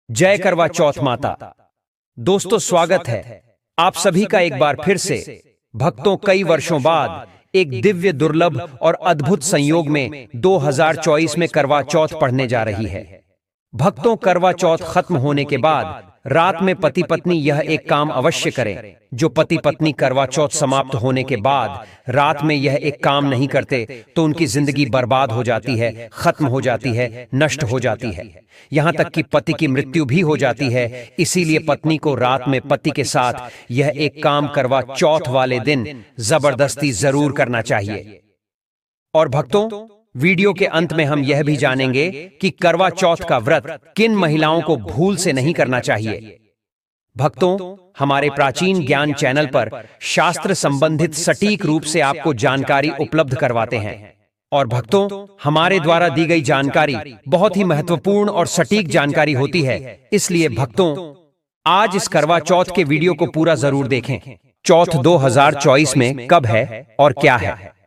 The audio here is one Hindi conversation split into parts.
जय करवा चौथ माता। दोस्तों, स्वागत है आप सभी का एक बार फिर से। भक्तों, कई वर्षों बाद एक दिव्य, दुर्लभ और अद्भुत संयोग में 2024 में करवा चौथ पढ़ने जा रही है। भक्तों, करवा चौथ खत्म होने के बाद रात में पति पत्नी यह एक काम अवश्य करें। जो पति पत्नी करवा चौथ समाप्त होने के बाद रात में यह एक काम नहीं करते तो उनकी जिंदगी बर्बाद हो जाती है, खत्म हो जाती है, नष्ट हो जाती है। यहां तक कि पति की मृत्यु भी हो जाती है। इसीलिए पत्नी को रात में पति के साथ यह एक काम करवा चौथ वाले दिन जबरदस्ती जरूर करना चाहिए। और भक्तों, वीडियो के अंत में हम यह भी जानेंगे कि करवा चौथ का व्रत किन महिलाओं को भूल से नहीं करना चाहिए। भक्तों, हमारे प्राचीन ज्ञान चैनल पर शास्त्र संबंधित सटीक रूप से आपको जानकारी उपलब्ध करवाते हैं। और भक्तों, हमारे द्वारा दी गई जानकारी बहुत ही महत्वपूर्ण और सटीक जानकारी होती है। इसलिए भक्तों, आज इस करवा चौथ के वीडियो को पूरा जरूर देखें। चौथ 2024 में कब है और क्या है?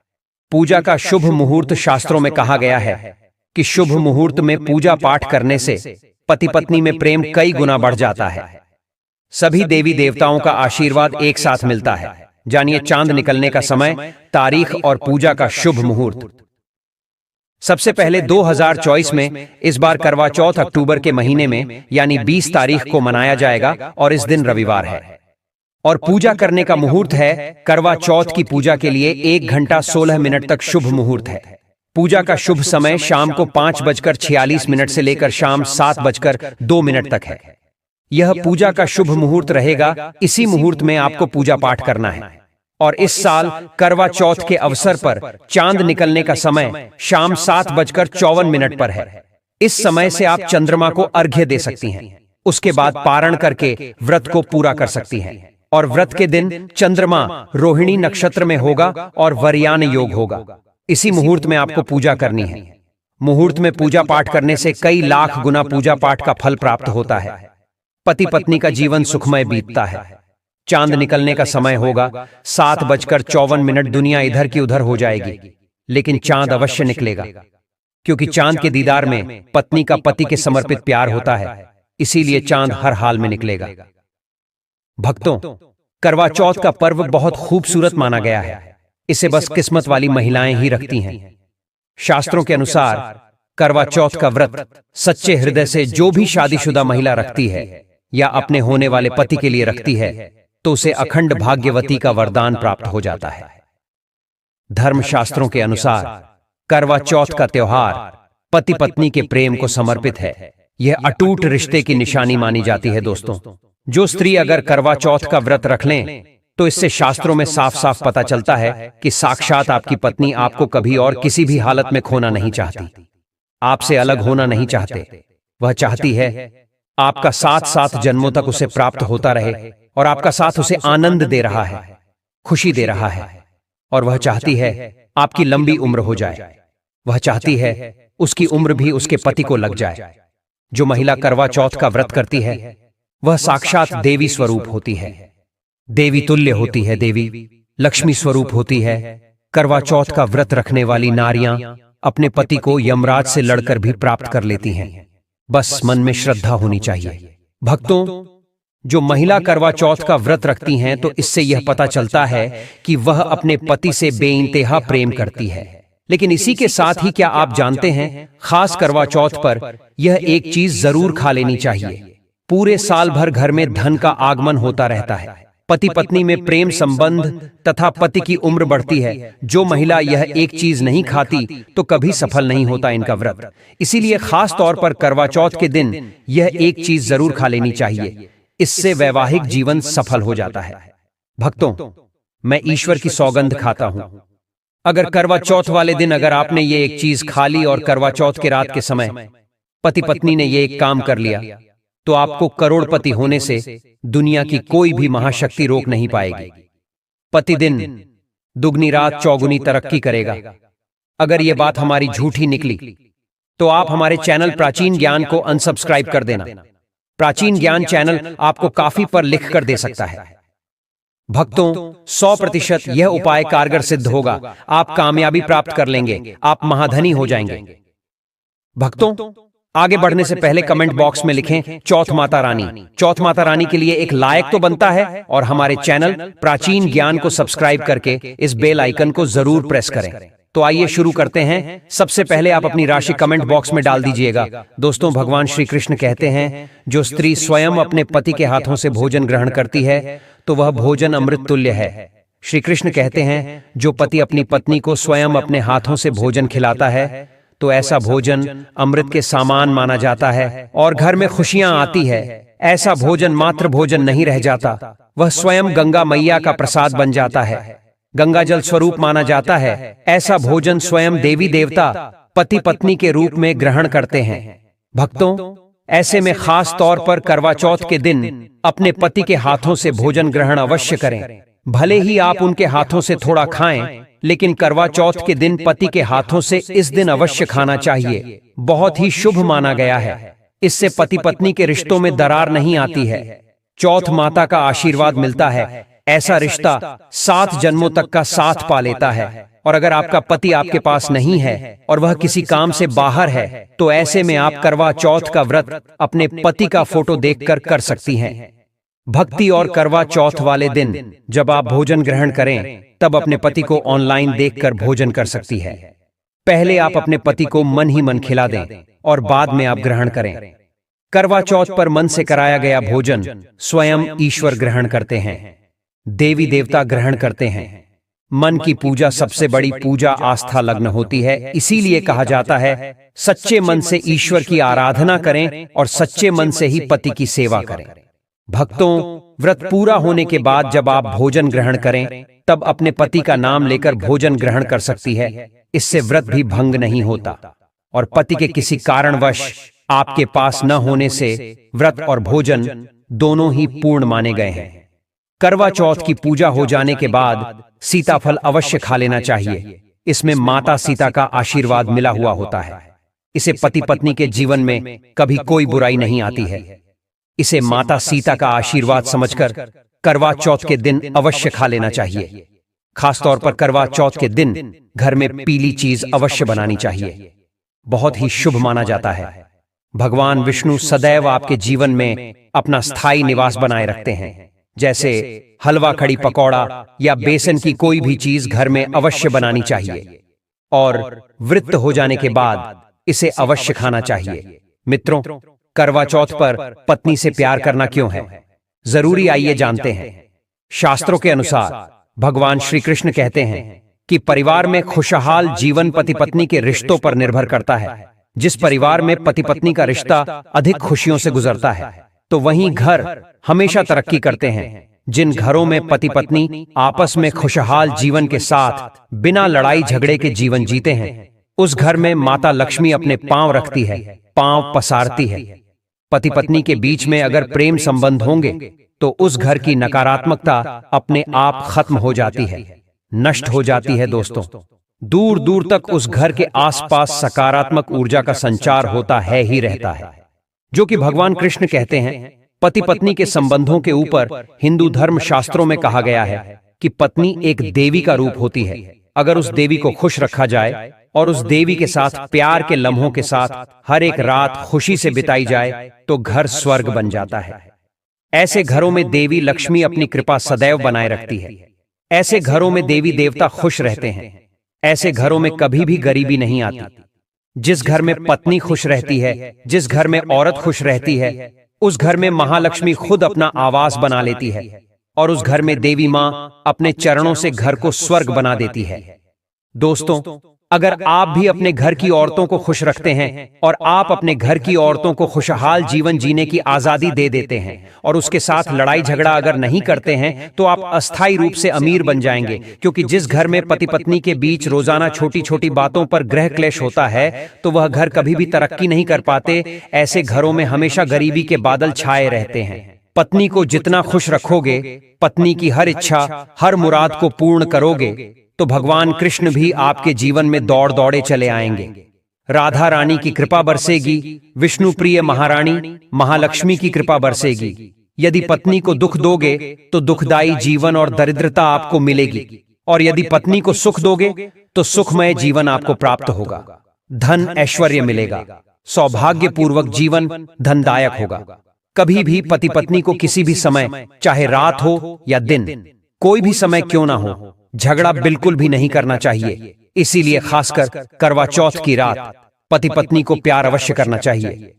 पूजा का शुभ मुहूर्त शास्त्रों में कहा गया है कि शुभ मुहूर्त में पूजा पाठ करने से पति पत्नी में प्रेम कई गुना बढ़ जाता है। सभी देवी देवताओं का आशीर्वाद एक साथ मिलता है। जानिए चांद निकलने का समय, तारीख और पूजा का शुभ मुहूर्त। सबसे पहले 2024 में इस बार करवा चौथ अक्टूबर के महीने में यानी 20 तारीख को मनाया जाएगा और इस दिन रविवार है। और पूजा करने का मुहूर्त है करवा चौथ की पूजा के लिए 1 घंटा 16 मिनट तक शुभ मुहूर्त है। पूजा का शुभ समय शाम को 5:46 से लेकर शाम 7:02 तक है। यह पूजा का शुभ मुहूर्त रहेगा। इसी मुहूर्त में आपको पूजा पाठ करना है। और इस साल करवा चौथ के अवसर पर चांद निकलने का समय शाम 7:54 पर है। इस समय से आप चंद्रमा को अर्घ्य दे सकती हैं। उसके बाद पारण करके व्रत को पूरा कर सकती हैं। और व्रत के दिन चंद्रमा रोहिणी नक्षत्र में होगा और वरयान योग होगा। इसी मुहूर्त में आपको पूजा करनी है। मुहूर्त में पूजा पाठ करने से कई लाख गुना पूजा पाठ का फल प्राप्त होता है। पति पत्नी का जीवन सुखमय बीतता है। चांद निकलने का समय होगा 7:54। दुनिया इधर की उधर हो जाएगी, लेकिन चांद अवश्य निकलेगा, क्योंकि चांद के दीदार में पत्नी का पति के समर्पित प्यार होता है। इसीलिए चांद हर हाल में निकलेगा। भक्तों, करवा चौथ का पर्व बहुत खूबसूरत माना गया है। इसे बस किस्मत वाली महिलाएं ही रखती हैं। शास्त्रों के अनुसार करवा चौथ का व्रत सच्चे हृदय से जो भी शादीशुदा महिला रखती है या अपने होने वाले पति के लिए रखती है तो उसे अखंड भाग्यवती का वरदान प्राप्त हो जाता है। धर्मशास्त्रों के अनुसार करवा चौथ का त्योहार पति पत्नी के प्रेम को समर्पित है। यह अटूट रिश्ते की निशानी मानी जाती है। दोस्तों, जो स्त्री अगर करवा चौथ का व्रत रख लें तो इससे शास्त्रों में साफ साफ पता चलता है कि साक्षात आपकी पत्नी आपको कभी और किसी भी हालत में खोना नहीं चाहती, आपसे अलग होना नहीं चाहते। वह चाहती है आपका साथ साथ जन्मों तक उसे प्राप्त होता रहे और आपका साथ उसे आनंद दे रहा है, खुशी दे रहा है। और वह चाहती है आपकी लंबी उम्र हो जाए। वह चाहती है उसकी उम्र भी उसके पति को लग जाए। जो महिला करवा चौथ का व्रत करती है वह साक्षात देवी स्वरूप होती है, देवी तुल्य होती है, देवी लक्ष्मी स्वरूप होती है। करवा चौथ का व्रत रखने वाली नारियां अपने पति को यमराज से लड़कर भी प्राप्त कर लेती हैं। बस मन में श्रद्धा होनी चाहिए। भक्तों, जो महिला करवा चौथ का व्रत रखती हैं तो इससे यह पता चलता है कि वह अपने पति से बेइंतहा प्रेम करती है। लेकिन इसी के साथ ही क्या आप जानते हैं, खास करवा चौथ पर यह एक चीज जरूर खा लेनी चाहिए। पूरे साल भर घर में धन का आगमन होता रहता है। पति पत्नी में प्रेम संबंध तथा पति की उम्र बढ़ती है। जो महिला यह एक चीज नहीं खाती तो कभी सफल नहीं होता इनका व्रत। इसीलिए खास तौर पर करवा चौथ के दिन यह एक चीज जरूर खा लेनी चाहिए। इससे वैवाहिक जीवन सफल हो जाता है। भक्तों, मैं ईश्वर की सौगंध खाता हूं, अगर करवा चौथ वाले दिन अगर आपने ये एक चीज खा ली और करवा चौथ के रात के समय पति पत्नी ने ये एक काम कर लिया तो आपको करोड़पति होने से दुनिया की कोई भी महाशक्ति रोक नहीं पाएगी। पति दिन दुगनी रात चौगुनी तरक्की करेगा। अगर ये बात हमारी झूठी निकली तो आप हमारे चैनल प्राचीन ज्ञान को अनसब्सक्राइब कर देना। प्राचीन ज्ञान चैनल आपको काफी पर लिख कर दे सकता है। भक्तों, 100% यह उपाय कारगर सिद्ध होगा। आप कामयाबी प्राप्त कर लेंगे, आप महाधनी हो जाएंगे। भक्तों, आगे बढ़ने से पहले कमेंट बॉक्स में लिखें चौथ माता रानी। चौथ माता रानी के लिए एक लाइक तो बनता है और हमारे चैनल प्राचीन ज्ञान को सब्सक्राइब करके इस बेल आइकन को जरूर प्रेस करें। तो आइए शुरू करते हैं। सबसे पहले आप अपनी राशि कमेंट बॉक्स में डाल दीजिएगा। दोस्तों, भगवान श्री कृष्ण कहते हैं, जो स्त्री स्वयं अपने पति के हाथों से भोजन ग्रहण करती है तो वह भोजन अमृत तुल्य है। श्री कृष्ण कहते हैं, जो पति अपनी पत्नी को स्वयं अपने हाथों से भोजन खिलाता है तो ऐसा भोजन अमृत के समान माना जाता है और घर में खुशियां आती है। ऐसा भोजन मात्र भोजन नहीं रह जाता, वह स्वयं गंगा मैया का प्रसाद बन जाता है, गंगा जल स्वरूप माना जाता है। ऐसा भोजन स्वयं देवी देवता पति पत्नी के रूप में ग्रहण करते हैं। भक्तों, ऐसे में खास तौर पर करवा चौथ के दिन अपने पति के हाथों से भोजन ग्रहण अवश्य करें। भले ही आप उनके हाथों से थोड़ा खाएं, लेकिन करवा चौथ के दिन पति के हाथों से इस दिन अवश्य खाना चाहिए। बहुत ही शुभ माना गया है। इससे पति पत्नी के रिश्तों में दरार नहीं आती है। चौथ माता का आशीर्वाद मिलता है। ऐसा रिश्ता 7 जन्मों तक का साथ पा लेता है। और अगर आपका पति आपके पास नहीं है और वह किसी काम से बाहर है तो ऐसे में आप करवा चौथ का व्रत अपने पति का फोटो देखकर कर सकती हैं। भक्ति और करवा चौथ वाले दिन जब आप भोजन ग्रहण करें तब अपने पति को ऑनलाइन देखकर भोजन कर सकती है। पहले आप अपने पति को मन ही मन खिला दें और बाद में आप ग्रहण करें। करवा चौथ पर मन से कराया गया भोजन स्वयं ईश्वर ग्रहण करते हैं, देवी देवता ग्रहण करते हैं। मन की पूजा सबसे बड़ी पूजा आस्था लग्न होती है। इसीलिए कहा जाता है, सच्चे मन से ईश्वर की आराधना करें और सच्चे मन से ही पति की सेवा करें। भक्तों, व्रत पूरा होने के बाद जब आप भोजन ग्रहण करें तब अपने पति का नाम लेकर भोजन ग्रहण कर सकती है। इससे व्रत भी भंग नहीं होता और पति के किसी कारणवश आपके पास न होने से व्रत और भोजन दोनों ही पूर्ण माने गए हैं। करवा चौथ की पूजा हो जाने के बाद सीताफल अवश्य खा लेना चाहिए। इसमें माता सीता का आशीर्वाद मिला हुआ होता है। इसे पति पत्नी के जीवन में कभी कोई बुराई नहीं आती है। इसे माता सीता का आशीर्वाद समझकर करवा चौथ के दिन अवश्य खा लेना चाहिए। खासतौर पर करवा चौथ के दिन घर में पीली चीज अवश्य बनानी चाहिए। बहुत ही शुभ माना जाता है। भगवान विष्णु सदैव आपके जीवन में अपना स्थायी निवास बनाए रखते हैं। जैसे हलवा, कड़ी पकौड़ा या बेसन की कोई भी चीज घर में अवश्य बनानी चाहिए और वृत्त हो जाने के बाद इसे अवश्य खाना चाहिए। मित्रों, करवा चौथ पर पत्नी से प्यार करना क्यों है जरूरी, आइए जानते हैं। शास्त्रों के अनुसार भगवान श्री कृष्ण कहते हैं कि परिवार में खुशहाल जीवन पति पत्नी के रिश्तों पर निर्भर करता है। जिस परिवार में पति पत्नी का रिश्ता अधिक खुशियों से गुजरता है तो वहीं घर हमेशा तरक्की करते हैं। जिन घरों में पति पत्नी आपस में खुशहाल जीवन के साथ बिना लड़ाई झगड़े के जीवन जीते हैं, उस घर में माता लक्ष्मी अपने पांव रखती है, पांव पसारती है। पति पत्नी के बीच में अगर प्रेम संबंध होंगे तो उस घर की नकारात्मकता अपने आप खत्म हो जाती है, नष्ट हो जाती है। दोस्तों, दूर दूर तक उस घर के आसपास सकारात्मक ऊर्जा का संचार होता है ही रहता है। जो कि भगवान कृष्ण कहते हैं, पति पत्नी के संबंधों के ऊपर हिंदू धर्म शास्त्रों में कहा गया है कि पत्नी एक देवी का रूप होती है। अगर उस देवी को खुश रखा जाए और उस देवी के साथ प्यार के लम्हों के साथ हर एक रात खुशी से बिताई जाए तो घर स्वर्ग बन जाता है। ऐसे घरों में देवी लक्ष्मी अपनी कृपा सदैव बनाए रखती है। ऐसे घरों में देवी देवता खुश रहते हैं। ऐसे घरों में कभी भी गरीबी नहीं आती। जिस घर में पत्नी खुश रहती है, जिस घर में औरत खुश रहती है, उस घर में महालक्ष्मी खुद अपना आवास बना लेती है और उस घर में देवी मां अपने चरणों से घर को स्वर्ग बना देती है। दोस्तों, अगर आप भी अपने घर की औरतों को खुश रखते हैं और आप अपने घर की औरतों को खुशहाल जीवन जीने की आजादी दे देते हैं और उसके साथ लड़ाई झगड़ा अगर नहीं करते हैं तो आप अस्थायी रूप से अमीर बन जाएंगे। क्योंकि जिस घर में पति पत्नी के बीच रोजाना छोटी छोटी बातों पर गृह क्लेश होता है तो वह घर कभी भी तरक्की नहीं कर पाते। ऐसे घरों में हमेशा गरीबी के बादल छाए रहते हैं। पत्नी को जितना खुश रखोगे, पत्नी की हर इच्छा हर मुराद को पूर्ण करोगे तो भगवान कृष्ण भी आपके जीवन में दौड़ दौड़े चले आएंगे। राधा रानी की कृपा बरसेगी, विष्णु प्रिय महारानी महालक्ष्मी की कृपा बरसेगी। यदि पत्नी को दुख दोगे तो दुखदायी जीवन और दरिद्रता आपको मिलेगी और यदि पत्नी को सुख दोगे तो सुखमय जीवन आपको प्राप्त होगा, धन ऐश्वर्य मिलेगा। सौभाग्यपूर्वक जीवन धनदायक होगा। कभी भी पति पत्नी को किसी भी समय, चाहे रात हो या दिन, कोई भी समय क्यों ना हो, झगड़ा बिल्कुल भी नहीं करना चाहिए। इसीलिए खासकर करवा चौथ की रात पति पत्नी को प्यार अवश्य करना चाहिए।